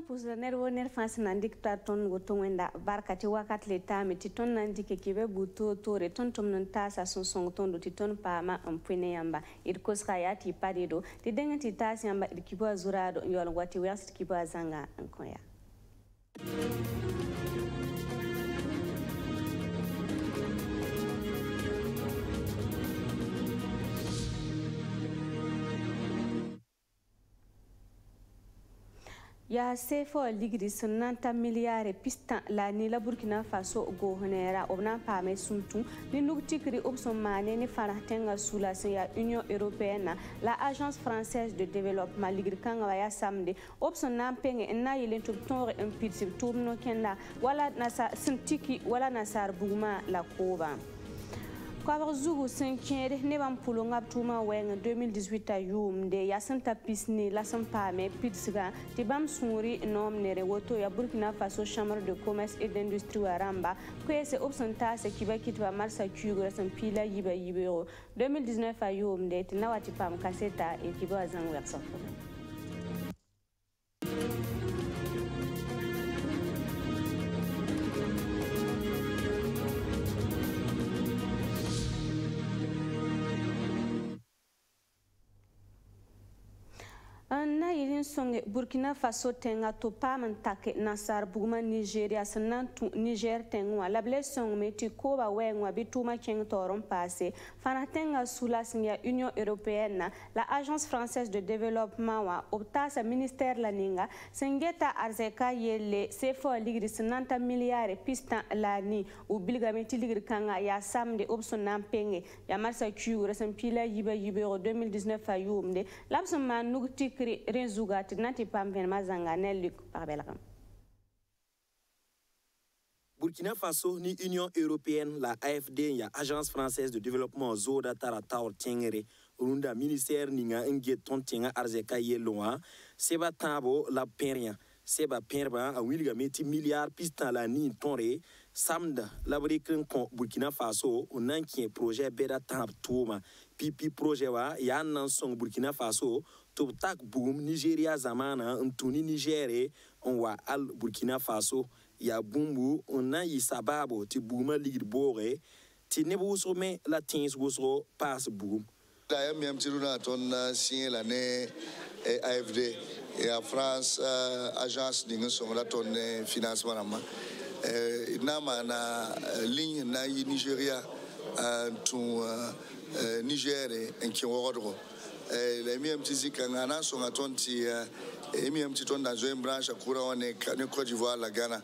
pusa nerwo ner fans nandik ta ton go tongenda barkati wakat le tami ti ton nandike kibe buto tore ton tom non tasa son song ton do ti ton pama ampwene yamba it koska ya ti padido ti denga ti tasa yamba it kibo azurado yol wati west kibo azanga ankoya. Ya sefo ligri sunanta miliare pista la ni la Burkina Faso go honera obna pame suntu ni nuktikri opson mane ni faratenga sula ya Union Européenne la Agence Française de Développement ligri kanga ya samedi opson na penge na yelen tore impulsive tourno kenda wala nasa sintiki wala nasar buguma la koba Kwa zugu senkere ne bam pulonga tuma weng 2018 a yum de yasanta pisni la sampame pitsga ti bam suri nom nere woto ya Burkina Faso Chambre de Commerce et d'Industrie waramba kwese opsanta se kibakitwa marsa kugo sampila yiba yibero 2019 a yum de tinawati pam kaseta e kibo azangu yaksafu na yidin songe Burkina Faso tenga to paman take nasar buguma Nigeria sanantu Niger tengwa lable song meti koba wengwa bituma keng toron passé fana tenga sula singa Union Européenne la Agence Française de Développement wa opta sa ministère la ninga sengeta arzeka yele sefo ligri sananta milliard pista la ni u bilgameti ligri kanga ya samedi opson nampenge ya marsa kuure sampila yiba yibero 2019 ayumde labson man nugti Renzugat nati pampen mazanga Luc Parbelram. Burkina Faso ni Union Européenne la AFD ya Agence Française de Développement Zoda Tara Taur Tengere Runda ministère ninga ngeton tenga arzeka yeloa seba tabo la peria seba perba a wilga meti milliard pistan la ni tonre samda la brikin kon Burkina Faso unanki projet beda tab tuma pipi projet wa ya nan song Burkina Faso to tak boom Nigeria zamana ntuni Nigere onwa al Burkina Faso ya bumbu ona yi sababo ti booma ligir bore ti nebu so me la tins wosro pass boom la yam tiruna ton signé l'année AFD et à France agence ninga so la ton financement ma na mana ligne na Nigeria to Niger en ki wodro les miens petits kangana sont attentis et miens petits ton dans une branche à courant ne Côte d'Ivoire la Ghana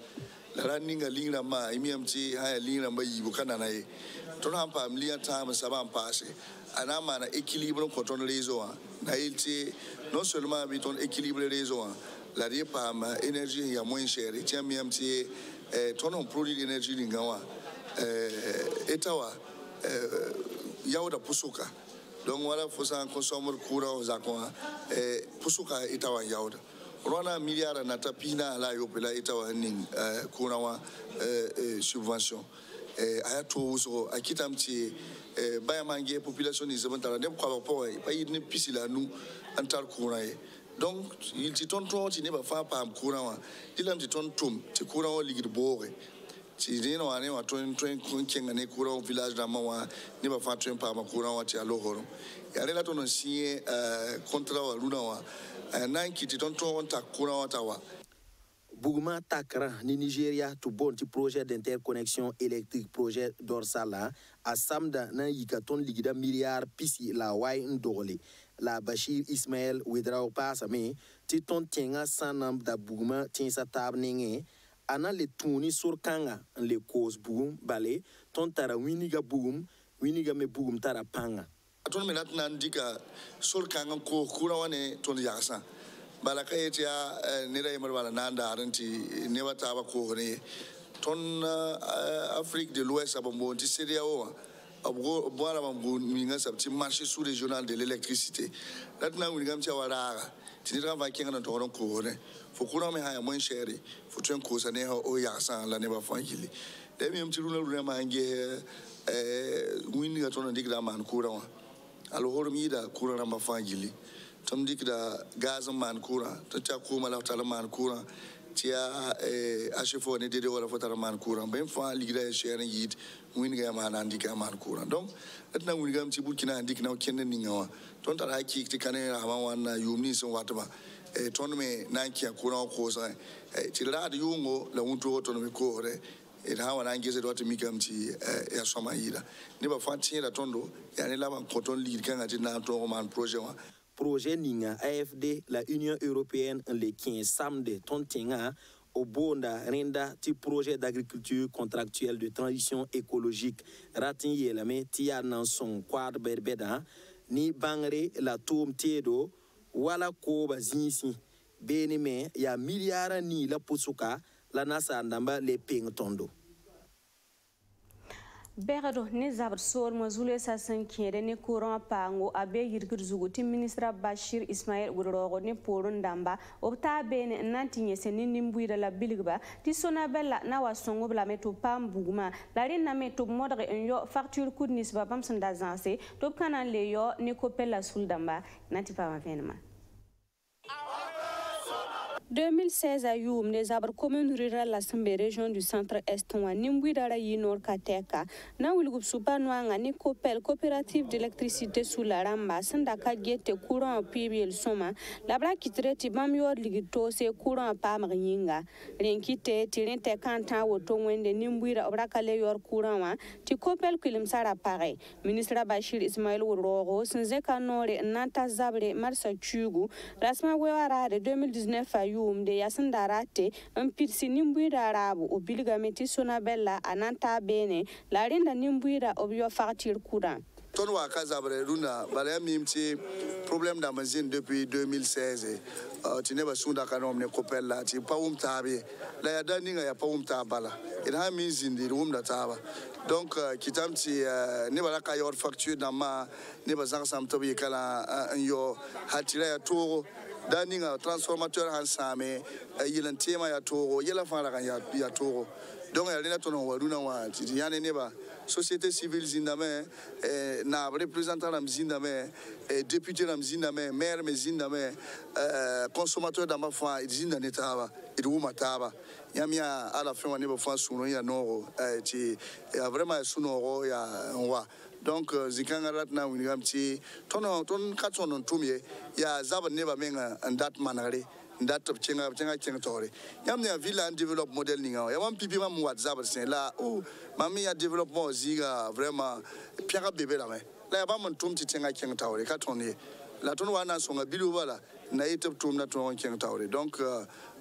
la running a ligne ma et miens petits ha ligne ma yibukana na e ton hampa mlia time ça va passer anama na équilibre quand on les a na ilti non seulement avec ton équilibre les a la repa ma énergie ya moins cher et tiens miens petits ton on produit d'énergie lingawa etawa yaoda pusuka donc voilà faut ça consommer courant aux aqua pusuka itawa yauda rona milliard na tapina la yopela itawa ning courant subvention ayato so akitamti baya mange population ni zabantala dem kwa po pa yidne pisila nu antar courant donc il ti tonton ti ne ba fa pam courant dilam ti tontum ti courant ligid bore si dino ane wa twen kenga ne courant village da mawa ne ba fa twen pa ma courant wa ti alohoro ya rela to no si contrat wa luna wa nan ki ti tonton ta courant wa tawa Bougma takra ni Nigeria to bon ti projet d'interconnexion électrique projet dorsala a samda na yikaton ligida milliard pisi la wai ndole la Bashir Ismaël Ouedraogo pasame ti ton tenga sanam da Bougma tinsa tab nenge ana le tuni surkanga le cause boom bale ton tara winiga boom winiga me boom tara panga ton menat nan dika surkanga ko kura wane ton yaksa bala kayetia nira yemar bala nanda aranti newa taba ko ne ton Afrique de l'Ouest abambo ti CEDEAO abgo boala bambo minga sabti marché sous-régional de l'électricité latna winga mtia waraga tinira va kenga to ron ko ne fo kura me haya moins cher fo tuen ko sa ne o yaksa la ne ba fangili de mi mti runa runa mangi winga to no digra man kura wa alo hormida kura na mafangili tom dik da gaz man courant to cha kuma la tala man courant tia achefo ne dede wala fotara man courant ben fa ligra cher yit win ga man andika man courant donc etna win ga mti burkina andik na kenne ni ngawa ton tara ki ti kanera ha wan yumni son watba ton me nanki courant ko sa ti la yungo la unto ton me ko re ha wana ngeze dote mikamti ya somaïda ne ba fanti la tondo ya ne la man koton lir kan ati na to man projet wa projet ninga AFD la Union européenne le 15 samedi tontinga au bonda renda ti projet d'agriculture contractuelle de transition écologique ratin yelame tia nan son quad berbeda ni bangre la tom tedo wala ko bazinsi benime ya miliara ni la pusuka la nasa ndamba le ping tondo Berado ne zabar sor mazule sa sankere ne courant pango abe yirgir zuguti ministra Bashir Ismail Gurorogo ne porun damba opta bene nantinye senin nimbuira la bilgba ti sona bella na wasongo bla meto pam buguma la rina meto modre enyo facture kudnis babam sanda zanse top kanan le yo ne kopela sul damba nanti pa venema 2016 à Youm, les arbres communes rurales la Sambe région du centre-est ont Nimbouidara Yinor Kateka, na Wilgup Supanoanga, ni Copel, coopérative d'électricité sous la Ramba, Sandaka Gete, courant en Pibiel Soma, la Blakitreti Bamior Ligito, c'est courant en Pamringa, Rinkite, Tirente Kanta, Otongwende, Nimbouira, Obrakale Yor courant, ti Copel Kilimsara pareil. Ministre Bashir Ismail Uroro, Senzeka Nore, Nanta Zabre, Marsa Chugu, Rasma Wewara de 2019 à Youm. De yasandarate mpirsi nimbuira arabu obilga meti sona bella ananta bene la renda nimbuira obyo facture courant ton wa kazabre runa bala mimti problème da mazine depuis 2016 tu ne ba sunda kanom ne kopel la ti pawum tabe la ya daninga ya pawum tabala ina mi zindi rum da taba donc kitamti ne bala ka yor facture da ma ne ba zang sam tobi kala yo hatira ya toro daninga transformateur hansame yilan tema ya toro yela fara kan ya toro donc ya lena tono waduna wa ti yani ne ba société civile zindame na représentant la zindame député la zindame maire me zindame consommateur da mafa zinda netaba iduma taba yamia à la fin on ne ba fa suno ya noro ti ya vraiment sunoro ya wa donc zikanga na wingamti ton katsonon tumye ya zaba neba menga ndat manare ndat chenga tore yamne ya villa and develop model ninga ya wan pipi mam whatsapp sen la mami ya développement ziga vraiment piaka bébé la la ya ba mon tumti chenga tore katone la ton wana songa bilu wala na yitep tum na ton tore donc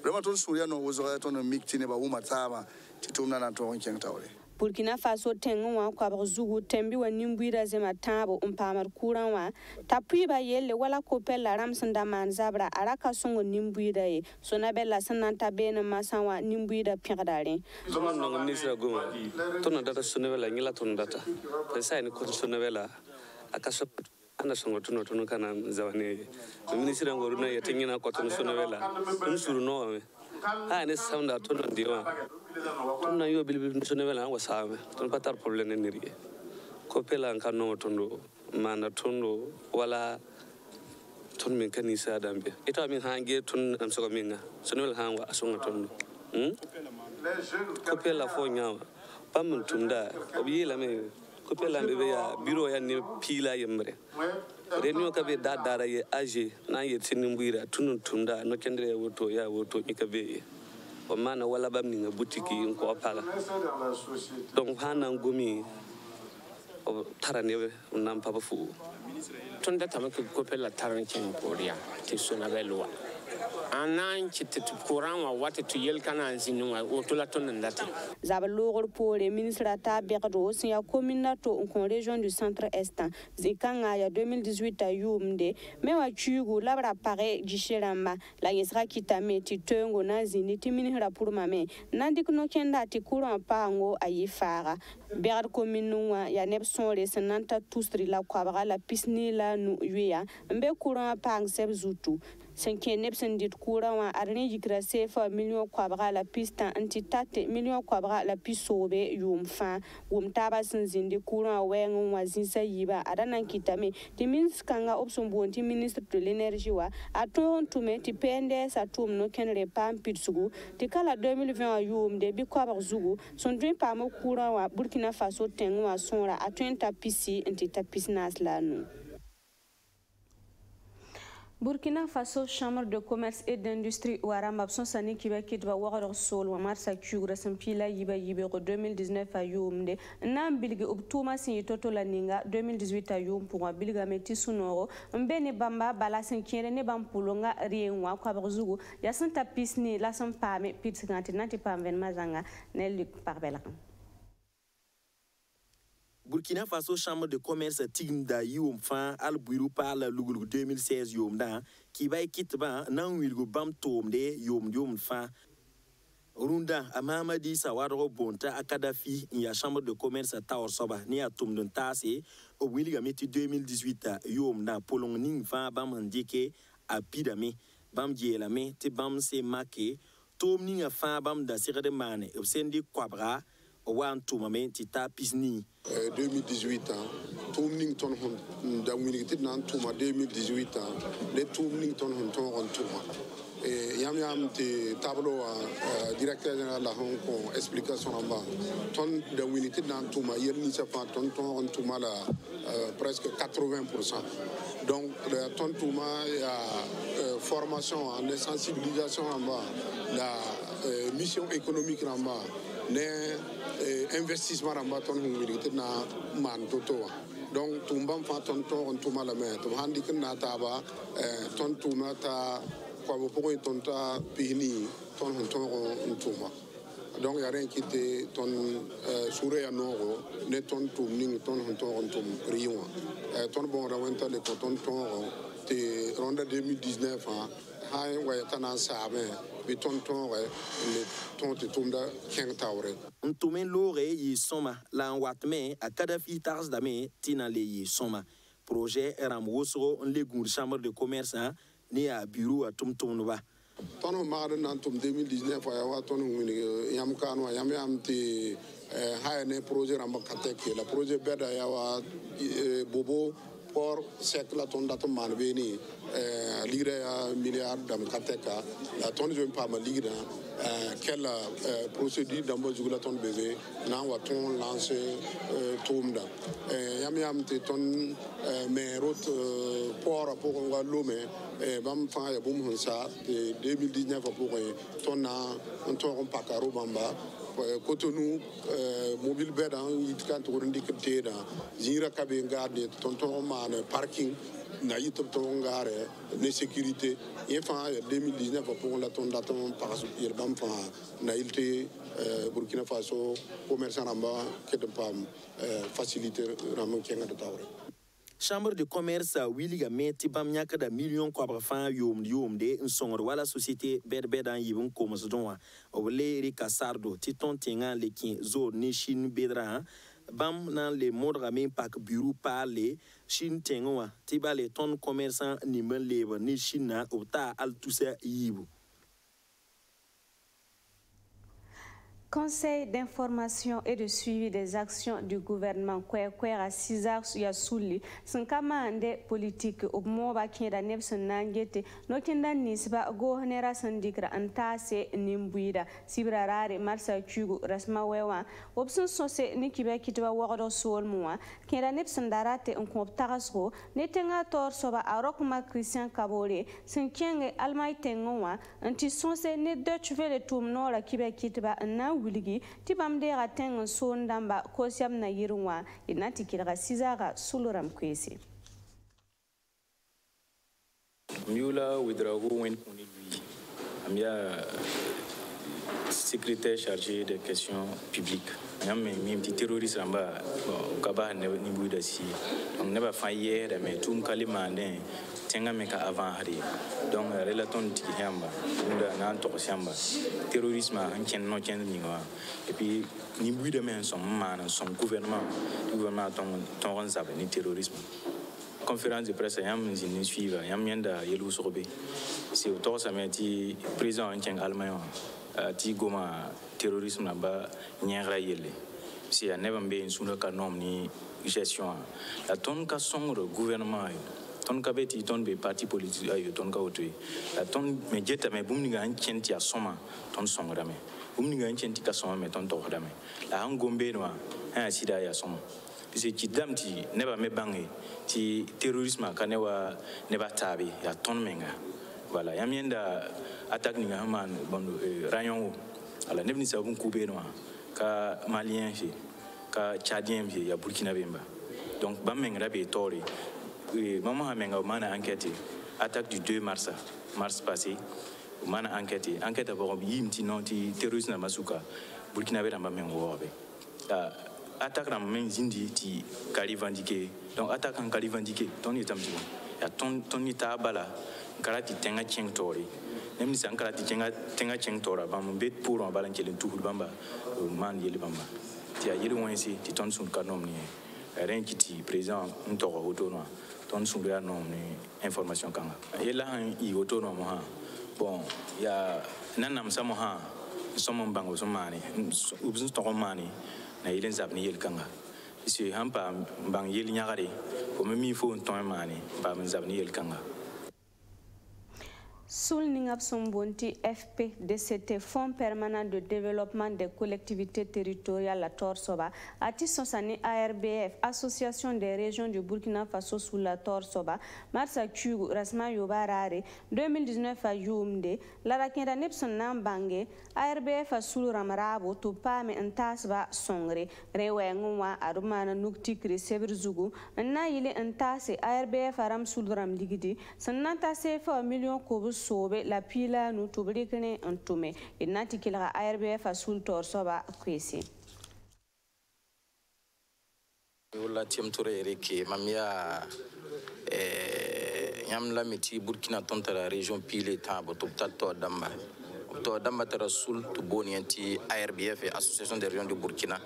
vraiment ton souria no wozo ton mikti ne ba wuma tama titum na ton tore Burkina Faso tengo kwa bazugu tembi wa nimbuira zema tabo umpamar kuranwa tapui ba yelle wala kopel la ramsanda manzabra araka songo nimbuira e sona bella sananta bena masawa nimbuira piradare zoma no ministra goma tona data sonevela ngila tona data pesa ni ko sonevela akaso ana songo tono kana zawane ministra ngoruna yetingina ko tono sonevela unsuru no ne sound tono ndiwa tonna yo bilbil sonevela wasame ton patar problème nirige ko pela kanno tondo mana tondo wala ton min kanisa dambe ita min hange ton am so minga sonevela hanwa asonga tondo ko pela fo nyawa pam tunda obiyela me ko pela be ya bureau ya ne pila yemre renio ka be dadara ye age na ye tinimbuira tunun tunda no kendre woto ya woto ikabe o mana wala bam ni boutique ko pala donc hanan gomi o tarane nam papa fu tunda tamake ko pela taran kin poria ti sona belwa anan chiti courant wa wati tu yel kana zinwa o to la ton ndata zabalogor pour le ministre ta berdo si ya commune to en région du centre-est zikanga ya 2018 à Youmde mais wa chugu labra pare gisheramba la yesra kitame ti tengo na zini ti ministre pour mame nandik no kenda ti courant pango ayifara ber commune wa ya nepson le senanta tustri la kwabra la pisni la nu yuya mbe courant pang seb zutu Sanke Nepson dit courant arne jikra sefa million kwabra la pista antitate million kwabra la pisobe yumfa wumtaba sinzinde courant wengon wazinsa yiba adana kitame ti minskanga option bonti ministre de l'énergie wa aton tume ti PNDS atum no kenre pam pitsugu ti kala 2020 yum de bi kwabra zugu son dwin pam courant wa Burkina Faso tengwa sonra atun tapisi anti tapisnas lanu. Burkina Faso Chambre de commerce et d'industrie Waramba Sonsani Kiba Kitba Waro Sol wa Marsa Kugra Sampila Yiba Yibero 2019 à Yumde Nam Bilgi Ubtuma Sin Toto Laninga 2018 à Yum pour un Bilga Meti Sunoro Mbene Bamba Bala Sankere ne Bampulonga Rienwa Kwabazugu Yasanta Pisni la Sampame Pitsanti Nati Pamven Mazanga Neluk Parbela. Burkina Faso Chambre de commerce Tigda Yom Fan Al Bureau par la Lugulu 2016 Yom Da qui va quitter nan wilgo bam tomde Yom Fan Runda Amamadi Sawaro Bonta a Kadhafi ya Chambre de commerce Taor Soba ni a Tumdon Tase au William 2018 Yom Da Polong Ning Fan Bam Ndike a Pidame Bam Djelame te Bam Se Make Tom Ning a Fan Bam da Sire de Mane Obsendi Kwabra Wan Toumame Tita Pisni 2018 Toumning ton da winigité nan Touma 2018 les Toumning ton Touma yam te tableau directeur général la Hong Kong explication en bas ton da winigité nan Touma hier ni ça pas ton Touma la presque 80%. Donc ton Touma il y a formation en sensibilisation en bas la mission économique en bas investissement en bas ton humilité na man toto donc tumbam fa ton tuma la main to handi kana taba ton tuma ta kwa bo ton ta pini ton tuma donc y a rien qui était ton souré à noro ne ton tumning ton rion ton bon rawenta le ton te ronda 2019 ha wa tana sabe bi ton le ton te tumda keng tawre Ntumen lore yi soma la watme a Kadhafi tars dame tina le yi soma projet ram wosro le gur chambre de commerce ni a bureau a tumtumba ton maade nan tum 2019 ya wa ton yam kanwa yam te ha ne projet ram katek la projet beda ya wa bobo pour cette la ton datum manveni lire à milliard dam kateka la ton je pas ma lire quelle procédure dans la ton bébé na wa ton lancer tomda yam te ton mais route pour l'homme bam fa ya bum ça 2019 pour ton on ton pas caro bamba Cotonou mobile bed it kan to ndikete da jira kabe ngade tonton man parking na yitop to ngare ne sécurité enfin 2019 pour la ton daton par il bam fa na ilte Burkina Faso commerçant ramba que de pam faciliter ram kenga de tawre Chambre de commerce Williga Meti Bam Nyaka da million kwa fan yom de nsongor wala société berbedan yibun komos donwa obele rika sardo titon tenga lekin zo ni Chine bedra bam nan le modra men pak bureau parler Chine tenwa tiba le ton commerçant ni men lebe ni Chine obta al tusa yibu. Conseil d'information et de suivi des actions du gouvernement Kwekwe à 6 heures Yasouli Sankamande politique au Moba Kenda Nepson Nangete Nokenda Nisba Gohanera Sandikra Antase Nimbuida Sibrarare Marsa Kugu Rasma Wewa Opson Sose Nikiba Kitwa Wado Sol Moa Kenda Nepson Darate Unkoptarasro Netenga Tor Soba Arokma Christian Kabore Sankenge Almai Tengoa Antisonse Ne Dutch Vele Tumnora Kiba Kitba na Wiligi tibam de rateng son damba kosiam na yirwa inati kilga sizara suluram kwesi Miula Widrago went on lui amia secrétaire chargé des questions publiques même petit terroriste ramba kaba ne nibuda si donc ne ba fa hier mais tout kalimane tenga meka avant hari donc relaton tikiyamba nda nan to samba terrorisme en ken no ken ni wa et puis nibuda men son man son gouvernement ton zabe ni terrorisme conférence de presse yam zini suivre yam yanda yelu sorbe c'est auto ça met ti président en allemand ti goma terrorisme na ba nyara yele si ya neba mbe insuna ka nom ni gestion la ton ka songre gouvernement ton ka beti ton be parti politique ayo ton ka otui la ton me jeta me bumni ga ancenti a soma ton songra me bumni ga ancenti ka soma me ton to dame la ngombe no ha sida ya soma c'est qui dame ti neba me bangi ti terrorisme ka newa neba tabi ya ton menga voilà yamienda attaque ni man bondo rayon ala nebni sa bun kubé no ka malien fi ka tchadien fi ya burkina bemba donc bam menga be tori maman a menga mana enquête attaque du 2 mars passé mana enquête ba yimti non ti terrorisme na masuka burkina bemba mengo be attaque na men zindi ti kalivandiqué donc attaque en kalivandiqué ton itamti ya ton ni tabala karati tenga cheng tori nem ni san karati tenga cheng tora bam bet pour on balancer le tout bamba man yeli bamba ti ya yeli wonsi ti ton sun kanom ni ren kiti président ntoro hotono ton sun ya nom ni information kanga yela han I hotono mo ha bon ya nanam samo ha somo bango so mani ubun to mani na yelen zabni yel kanga si hampa bang yel nyagare ko mi fo ton mani ba men zabni yel kanga Soul Ningap Sombonti FPDCT, Fonds permanent de développement des collectivités territoriales à Torsoba, Atis Sani ARBF, Association des régions du Burkina Faso sous la Torsoba, Marsa Kugu, Rasma Yobarare, 2019 à Youmde, Larakenda Nepson Nambange, ARBF à Soul Ramarabo, Tupame Ntasba Songre, Rewe Ngwa, Arumana Nuktikri Seberzugu, Naile Ntase, ARBF Aram Soulram Ligidi, Sananta Sefa million Kobus. Sobe la pila nu tubrikne antume inati kila ARBF asul torsoba kwesi wala tiam toure reke mamia yamla meti Burkina tontara région pile tabo to damba tara sul to boni anti ARBF association des régions de Burkina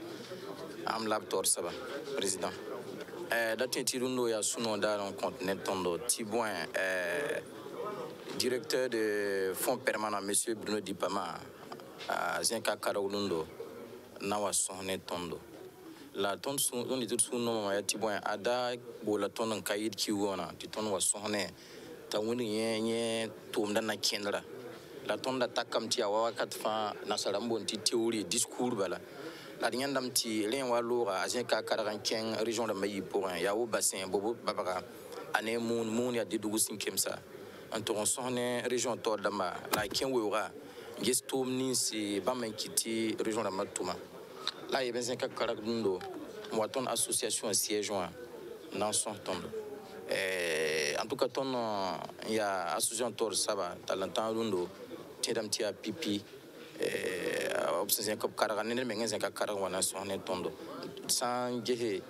am lab torsaba président datin tirundo ya suno da on continent tondo tibouin directeur de fonds permanent, M. Bruno Dipama, à Zenka Karaulundo, Nawa Sohne Tondo. La ton on est tout nom à Tibouin, Ada, Bola ton en Kaïd Kiwana, Titon was Sohne, Tawuni Yen, Tumdana Kendra. La ton d'attaque comme Tiawa, Katfa, Nasalambo, théorie, discours, bala. La Diandam Ti, Lenwalora, à Zenka Karankeng, région de Mayi pour un Yao Bassin, Bobo Babara, Ane Moon, ya Didougou Sinkemsa. En toron sonne région tord dama la kenwura gestom ni si bamen kiti région la matuma là il y a 25 karagundo moiton association siège dans son tondo en tout cas ton il y a association tord saba talentan rundo tidam tia pipi obsession kop karaganene mengen 5 karagwana sonne tondo sans gehe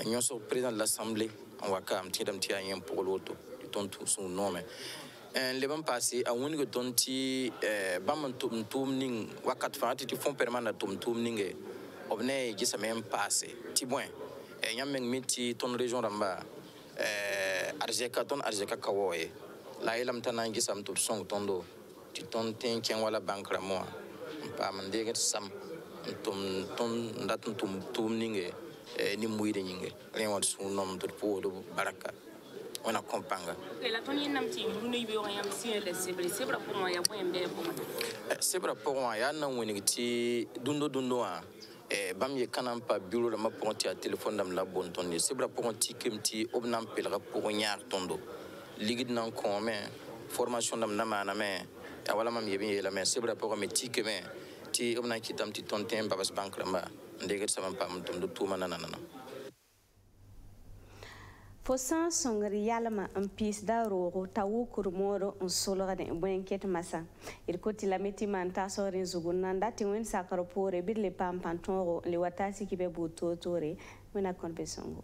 nyon so président de l'assemblée on va kam tidam tia yen pour l'auto tout son nom les bons passés à un que tonti bam ning wakat fati ti fond permanent tum ning obne gisa même passé ti bon yameng miti ton région ramba arjeka kawoye la ilam tanan gisa mtu song tondo ti ton ten ken wala bankra mo pa mandege sam ton ndatun tum ning ni muide ninge len wat son nom to po do baraka on accompagne. La tonne n'a pas c'est pour moi, il y a un qui dundo bam ye kanam pa bureau la ma ponti à téléphone dam la bonne tonne c'est pour un petit obnam pelra pour nyar tondo ligid nan comme formation dam na mana mais wala mam yebin la mais c'est pour un petit que mais ti obna kitam ti tonten babas bank ramba ndeget sama pam tondo tuma nanana. Fosan songri yalma un pis da roro tawu kurmoro un solga de bwenket masa il koti la meti manta sore zugunanda tiwen sakaro pore bir le pam pantoro le watasi kibe buto tore mena konpesongo